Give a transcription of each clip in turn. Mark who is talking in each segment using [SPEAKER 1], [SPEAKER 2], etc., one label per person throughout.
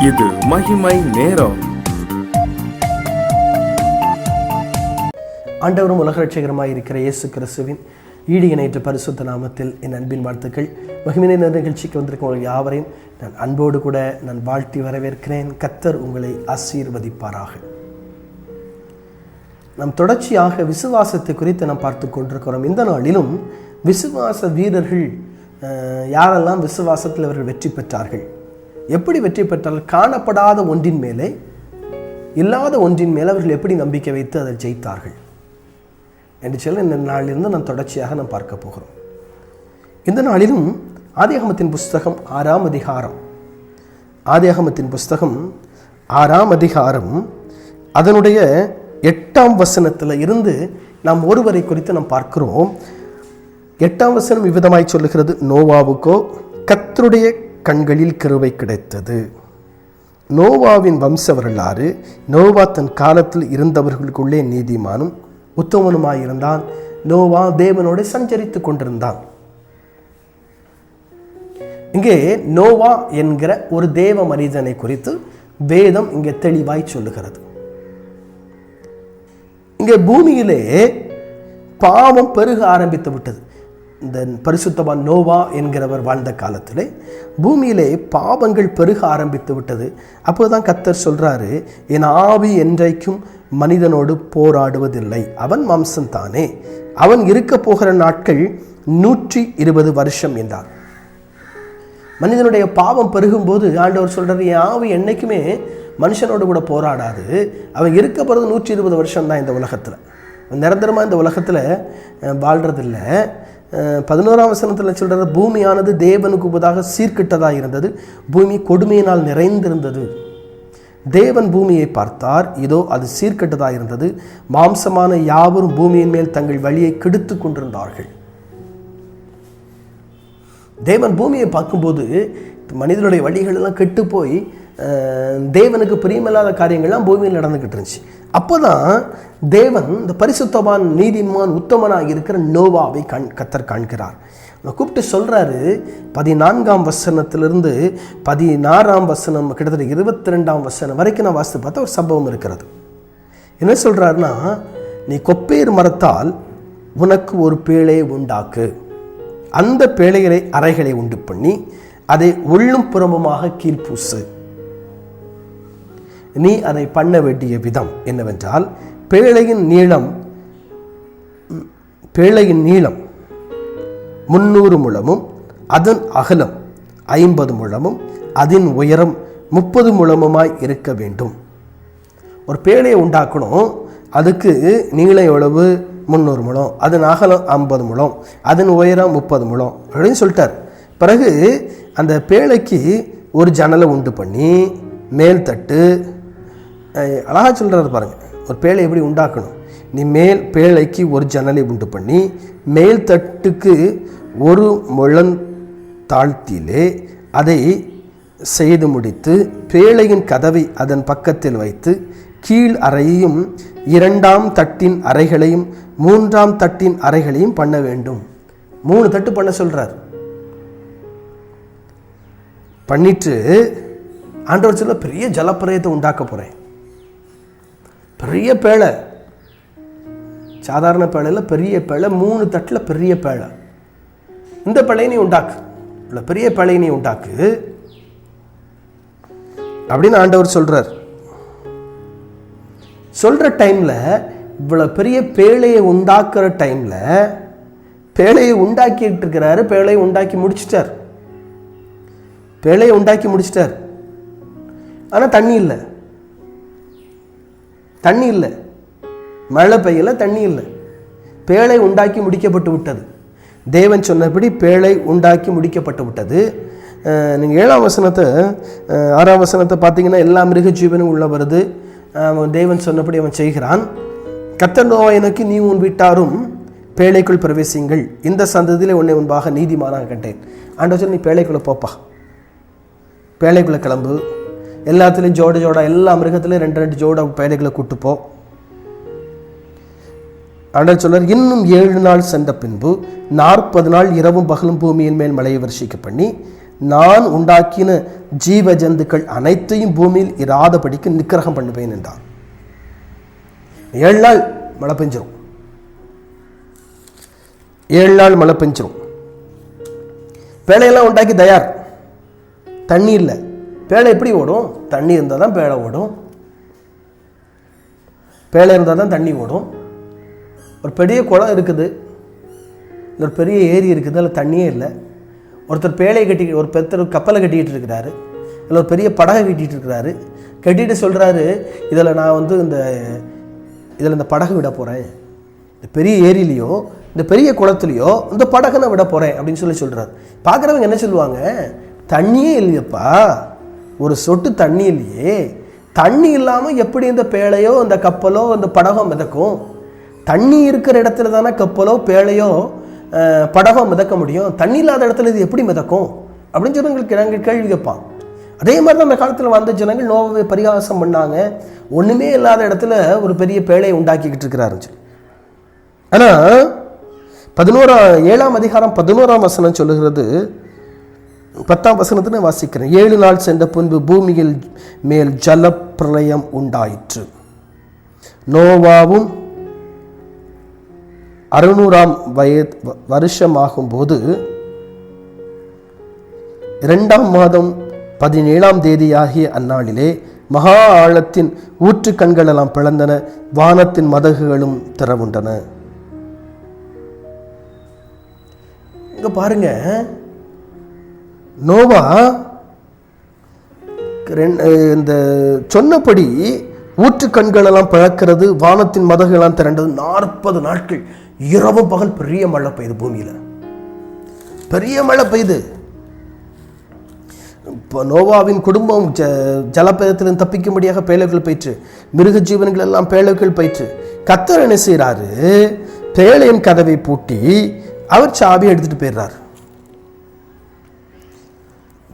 [SPEAKER 1] இது மகிமை நேரம்.
[SPEAKER 2] ஆண்டவரும் உலக ரட்சகருமாய் இருக்கிற இயேசு கிறிஸ்துவின் ஈடு இணையற்ற பரிசுத்த நாமத்தில் என் அன்பின் வாழ்த்துக்கள். மகிமை நேர நிகழ்ச்சிக்கு வந்திருக்கும் யாவரையும் நான் அன்போடு கூட நான் வாழ்த்தி வரவேற்கிறேன். கர்த்தர் உங்களை ஆசீர்வதிப்பாராக. நாம் தொடர்ச்சியாக விசுவாசத்தை குறித்து நாம் பார்த்து கொண்டிருக்கிறோம். இந்த நாளிலும் விசுவாச வீரர்கள் யாரெல்லாம் விசுவாசத்தில் அவர்கள் வெற்றி பெற்றார்கள், எப்படி வெற்றி பெற்றார்கள், காணப்படாத ஒன்றின் மேலே, இல்லாத ஒன்றின் மேலே அவர்கள் எப்படி நம்பிக்கை வைத்து அதை ஜெயித்தார்கள் என்று சொல்ல இந்த நாளிலிருந்து நாம் தொடர்ச்சியாக நாம் பார்க்க போகிறோம். இந்த நாளிலும் ஆதியாகமத்தின் புஸ்தகம் 6ஆம் அதிகாரம், ஆதியாகமத்தின் புஸ்தகம் 6ஆம் அதிகாரம் அதனுடைய 8ஆம் வசனத்தில் இருந்து நாம் ஒருவரை குறித்து நாம் பார்க்கிறோம். 8ஆம் வசனம் இவ்விதமாய் சொல்லுகிறது: நோவாவுக்கோ கர்த்தருடைய கண்களில் கிருபை கிடைத்தது. நோவாவின் வம்ச வரலாறு: நோவா தன் காலத்தில் இருந்தவர்களுக்குள்ளே நீதிமானும் உத்தமனுமாயிருந்தான். நோவா தேவனோடு சஞ்சரித்து கொண்டிருந்தான். இங்கே நோவா என்கிற ஒரு தேவ மனிதனை குறித்து வேதம் இங்கே தெளிவாய் சொல்லுகிறது. இங்கே பூமியிலே பாவம் பெருக ஆரம்பித்து விட்டது. இந்த பரிசுத்தவான் நோவா என்கிறவர் வாழ்ந்த காலத்திலே பூமியிலே பாவங்கள் பெருக ஆரம்பித்து விட்டது. அப்போதான் கர்த்தர் சொல்றாரு, என் ஆவி என்றைக்கும் மனிதனோடு போராடுவதில்லை, அவன் மாம்சம் தானே, அவன் இருக்க போகிற நாட்கள் 120 வருஷம் என்றார். மனிதனுடைய பாவம் பெருகும்போது ஆண்டவர் சொல்றாரு, என் ஆவி என்னைக்குமே மனுஷனோடு கூட போராடாது, அவன் இருக்க போகிறது 120 வருஷம் தான். இந்த உலகத்தில் நிரந்தரமாக இந்த உலகத்தில் வாழ்றதில்ல. 11ஆம் வசனத்தில் சொல்கிற பூமியானது தேவனுக்கு உபதாக சீர்கிட்டதாக இருந்தது, பூமி கொடுமையினால் நிறைந்திருந்தது. தேவன் பூமியை பார்த்தார், இதோ அது சீர்கெட்டதாக இருந்தது, மாம்சமான யாவரும் பூமியின் மேல் தங்கள் வழியை கெடுத்து கொண்டிருந்தார்கள். தேவன் பூமியை பார்க்கும்போது மனிதனுடைய வழிகள் எல்லாம் கெட்டு போய் தேவனுக்கு பிரியமில்லாத காரியங்கள்லாம் பூமியில் நடந்துக்கிட்டு இருந்துச்சு. அப்போதான் தேவன் இந்த பரிசுத்தவான் நீதிமான் உத்தமனாக இருக்கிற நோவாவை கர்த்தர் காண்கிறார். கூப்பிட்டு சொல்றாரு, 14ஆம் வசனத்திலிருந்து 16ஆம் வசனம் கிட்டத்தட்ட 22ஆம் வசனம் வரைக்கும் நான் வாசித்து பார்த்தா ஒரு சம்பவம் இருக்கிறது. என்ன சொல்றாருன்னா, நீ கொப்பேர் மரத்தால் உனக்கு ஒரு பேழையை உண்டாக்கு, அந்த பேழைகளை அறைகளை உண்டு பண்ணி அதை உள்ளும் புறமுமாக கீழ்பூசு. நீ அதை பண்ண வேண்டிய விதம் என்னவென்றால், பேழையின் நீளம் 300 முழமும் அதன் அகலம் 50 முழமும் அதன் உயரம் 30 முழமுமாய் இருக்க வேண்டும். ஒரு பேழையை உண்டாக்கணும், அதுக்கு நீளம் எவ்வளவு? 300 முழம், அதன் அகலம் 50 முழம், அதன் உயரம் 30 முழம் அப்படின்னு சொல்லிட்டார். பிறகு அந்த பேழைக்கு ஒரு ஜன்னலை உண்டு பண்ணி மேல் தட்டு, அழகாக சொல்கிறாரு பாருங்க, ஒரு பேழை எப்படி உண்டாக்கணும். நீ மேல் பேழைக்கு ஒரு ஜன்னலை உண்டு பண்ணி மேல் தட்டுக்கு ஒரு முழம் தாழ்த்திலே அதை செய்து முடித்து பேழையின் கதவை அதன் பக்கத்தில் வைத்து கீழ் அறையையும் 2ஆம் தட்டின் அறைகளையும் 3ஆம் தட்டின் அறைகளையும் பண்ண வேண்டும். 3 தட்டு பண்ண சொல்றார். பண்ணிட்டு ஆண்டவர் சொல்ல, பெரிய ஜலப்பிரயத்தை உண்டாக்க போறேன். பெரிய பேழை, சாதாரண பேழையில் பெரிய பேழை, 3 தட்டில் பெரிய பேழை. இந்த பேழையை நீ உண்டாக்கு, இல்லை பெரிய பேழையை நீ உண்டாக்கு அப்படின்னு ஆண்டவர் சொல்றார். சொல்ற டைம்ல, இவ்வளவு பெரிய பேழையை உண்டாக்குற டைம்ல பேழையை உண்டாக்கிட்டு இருக்கிறாரு. பேழையை உண்டாக்கி முடிச்சிட்டார். பேழையை உண்டாக்கி முடிச்சிட்டார். ஆனால் தண்ணி இல்லை, தண்ணி இல்லை, மழை பெய்யல, தண்ணி இல்லை. பேழை உண்டாக்கி முடிக்கப்பட்டு விட்டது. தேவன் சொன்னபடி பேழை உண்டாக்கி முடிக்கப்பட்டு விட்டது. நீங்கள் 7ஆம் வசனத்தை 6ஆம் வசனத்தை பார்த்தீங்கன்னா, எல்லா மிருக ஜீவனும் உள்ள வருது. தேவன் சொன்னபடி அவன் செய்கிறான். கர்த்தர் நோவா எனக்கு, நீ உன் வீட்டாரும் பேழைக்குள் பிரவேசிங்கள், இந்த சந்ததியிலே உன்னை முன்பாக நீதிமானாக கண்டேன். ஆண்டவர் சொல்லி, நீ பேழைக்குள்ளே போப்பா, பேழைக்குள்ளே கிளம்பு, எல்லாத்துலேயும் ஜோடா எல்லா மிருகத்துலேயும் 2 ஜோட பேழைகளை கூட்டுப்போ. ஆண்டவர் சொல்றார், இன்னும் 7 நாள் சென்ற பின்பு 40 நாள் இரவும் பகலும் பூமியின் மேல் மழையை வருஷிக்க பண்ணி நான் உண்டாக்கின ஜீவ ஜந்துக்கள் அனைத்தையும் பூமியில் இராதபடிக்கு நிக்கிரகம் பண்ணுவேன் என்றார். 7 நாள் மழை பெஞ்சிரும். 7 நாள் மழை பெஞ்சிரும். பேழையெல்லாம் உண்டாக்கி தயார். தண்ணி இல்லை. பேழை எப்படி ஓடும்? தண்ணி இருந்தால் தான் பேழை ஓடும். பேழை இருந்தால் தான் தண்ணி ஓடும். ஒரு பெரிய குளம் இருக்குது, ஒரு பெரிய ஏரி இருக்குது, அதில் தண்ணியே இல்லை. ஒருத்தர் பேழையை ஒருத்தர் கப்பலை கட்டிக்கிட்டு இருக்கிறாரு, இல்லை ஒரு பெரிய படகை கட்டிகிட்டு இருக்கிறாரு. கட்டிட்டு சொல்கிறாரு, இதில் நான் இதில் இந்த படகு விட போகிறேன், இந்த பெரிய ஏரியிலையோ இந்த பெரிய குளத்துலையோ இந்த படகை நான் விட போகிறேன் அப்படின்னு சொல்கிறார். பார்க்குறவங்க என்ன சொல்லுவாங்க? தண்ணியே இல்லையப்பா, ஒரு சொட்டு தண்ணி இல்லையே, தண்ணி இல்லாமல் எப்படி இந்த பேழையோ இந்த கப்பலோ இந்த படகோ மிதக்கும்? தண்ணி இருக்கிற இடத்துல தானே கப்பலோ பேழையோ படகோ மிதக்க முடியும். தண்ணி இல்லாத இடத்துல இது எப்படி மிதக்கும் அப்படின்னு சொல்லி நாங்கள் கேள்வி கேட்பான். அதே மாதிரி தான் அந்த காலத்தில் வந்த ஜனங்கள் நோவாவை பரிகாசம் பண்ணாங்க. ஒன்றுமே இல்லாத இடத்துல ஒரு பெரிய பேழையை உண்டாக்கிக்கிட்டு இருக்கிறாருன்னு சொல்லி. ஆனால் 7ஆம் அதிகாரம் 11ஆம் வசனம் சொல்லுகிறது. 10ஆம் வசனத்தை வாசிக்கிறேன். 7 நாள் சென்ற பின்பு பூமியில் மேல் ஜலப்பிரளயம் உண்டாயிற்று. நோவாவும் 600ஆம் வருஷமாகும் போது 2ஆம் மாதம் 17ஆம் தேதியாகிய அந்நாளிலே மகா ஆழத்தின் ஊற்று கண்களெல்லாம் பிளந்தன, வானத்தின் மதகுகளும் திறவுண்டன. இங்க பாருங்க, நோவா இந்த சொன்னபடி ஊற்று கண்களெல்லாம் பிளக்கிறது, வானத்தின் மதகுகளெல்லாம் திரண்டது. 40 நாட்கள் இரவு பகல் பெரிய மழை பெய்யுது. பூமியில் பெரிய மழை பெய்யுது. இப்போ நோவாவின் குடும்பம் ஜலப்பயத்திலிருந்து தப்பிக்கும்படியாக பேழைகள் போயிற்று. மிருக ஜீவன்கள் எல்லாம் பேழைகள் போயிற்று. கர்த்தர் என்ன செய்கிறாரு? பேழையின் கதவை பூட்டி அவர் சாவியை எடுத்துட்டு போயிடுறார்.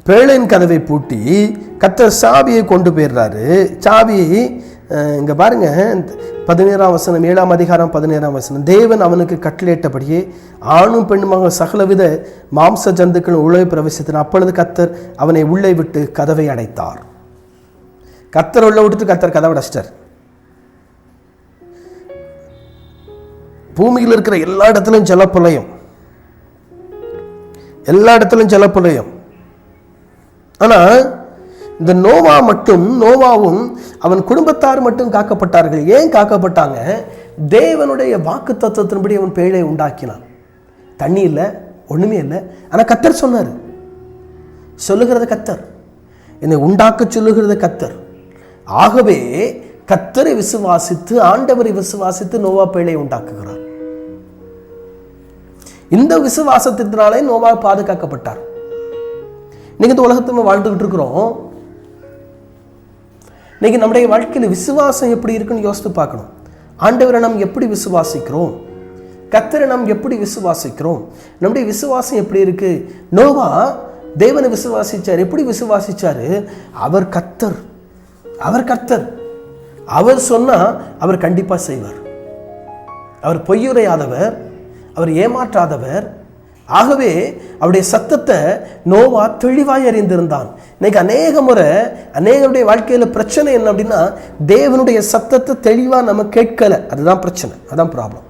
[SPEAKER 2] பேழையின் கதவை பூட்டி கர்த்தர் சாவியை கொண்டு போயிடுறாரு. சாவி இங்க பாருங்க, 17ஆம் வசனம், 7ஆம் அதிகாரம் 17ஆம் வசனம். தேவன் அவனுக்கு கட்டளையிட்டபடியே ஆணும் பெண்ணுமாக சகலவித மாம்ச ஜந்துக்களும் உள்ளே பிரவேசித்தன. அப்பொழுது கர்த்தர் அவனை உள்ளே விட்டு கதவை அடைத்தார். கர்த்தர் உள்ள விட்டுட்டு கர்த்தர் கதவை அடைச்சிட்டார். பூமியில் இருக்கிற எல்லா இடத்திலும் ஜலப்புலயம், எல்லா இடத்திலும் ஜலப்புலயம். ஆனா இந்த நோவாவும் அவன் குடும்பத்தார் மட்டும் காக்கப்பட்டார்கள். ஏன் காக்கப்பட்டாங்க? தேவனுடைய வாக்கு தத்துவத்தின்படி அவன் பேழை உண்டாக்கினான். தண்ணி இல்லை, ஒண்ணுமே இல்லை. ஆனா கர்த்தர் சொன்னார். சொல்லுகிறது கர்த்தர், என்னை உண்டாக்க சொல்லுகிறது கர்த்தர். ஆகவே கர்த்தரை விசுவாசித்து, ஆண்டவரை விசுவாசித்து நோவா பேழை உண்டாக்குகிறார். இந்த விசுவாசத்தினாலே நோவா பாதுகாக்கப்பட்டார். இன்னைக்கு இந்த உலகத்தில் வாழ்ந்துகிட்டு இருக்கிறோம். இன்னைக்கு நம்முடைய வாழ்க்கையில் விசுவாசம் எப்படி இருக்குன்னு யோசித்து பார்க்கணும். ஆண்டவரை நாம் எப்படி விசுவாசிக்கிறோம்? கர்த்தரை நாம் எப்படி விசுவாசிக்கிறோம்? நம்முடைய விசுவாசம் எப்படி இருக்கு? நோவா தேவனை விசுவாசிச்சார். எப்படி விசுவாசிச்சாரு? அவர் கர்த்தர், அவர் கர்த்தர், அவர் சொன்னா அவர் கண்டிப்பா செய்வார். அவர் பொய்யுரையாதவர், அவர் ஏமாற்றாதவர். ஆகவே அவருடைய சத்தத்தை நோவா தெளிவாய் அறிந்திருந்தான். இன்னைக்கு அநேக முறை அநேகருடைய வாழ்க்கையில பிரச்சனை என்ன அப்படின்னா, தேவனுடைய சத்தத்தை தெளிவா நம்ம கேட்கல. அதுதான் பிரச்சனை, அதான் ப்ராப்ளம்.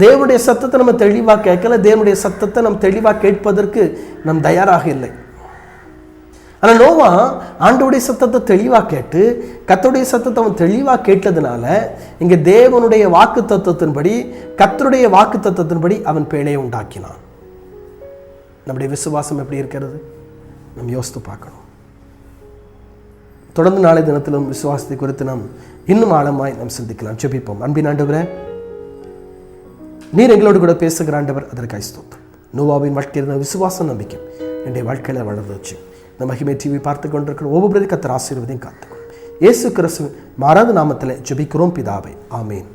[SPEAKER 2] தேவனுடைய சத்தத்தை நம்ம தெளிவா கேட்கல, தேவனுடைய சத்தத்தை நம்ம தெளிவா கேட்பதற்கு நம் தயாராக இல்லை. ஆனா நோவா ஆண்டவருடைய சத்தத்தை தெளிவா கேட்டு, கர்த்தருடைய சத்தத்தை அவன் தெளிவா கேட்டதுனால இங்க தேவனுடைய வாக்கு தத்துவத்தின்படி, கர்த்தருடைய வாக்கு தத்துவத்தின்படி அவன் பேழையை உண்டாக்கினான். நம்முடைய விசுவாசம் எப்படி இருக்கிறது? நம்ம யோசித்து பார்க்கணும். தொடர்ந்து நாளை தினத்திலும் விசுவாசத்தை குறித்து நாம் இன்னும் ஆழமாய் நாம் சிந்திக்கலாம். ஜெபிப்போம். அன்பின் ஆண்டவரே, நீர் எங்களோடு கூட பேசுகிற ஆண்டவர், அதற்காக ஸ்தோத்திரம். நோவாவின் வாழ்க்கையில் விசுவாசம், நம்பிக்கை என்னுடைய வாழ்க்கையில வளர்ந்து வச்சு இந்த மகிமை டிவி பார்த்து கொண்டிருக்கிற ஒவ்வொரு கர்த்தர் ஆசீர்வதியும் காத்துக்கொள்ளும். இயேசு கிறிஸ்துவின் மாறாத நாமத்தில் ஜெபிக்கிறோம் பிதாவே, ஆமேன்.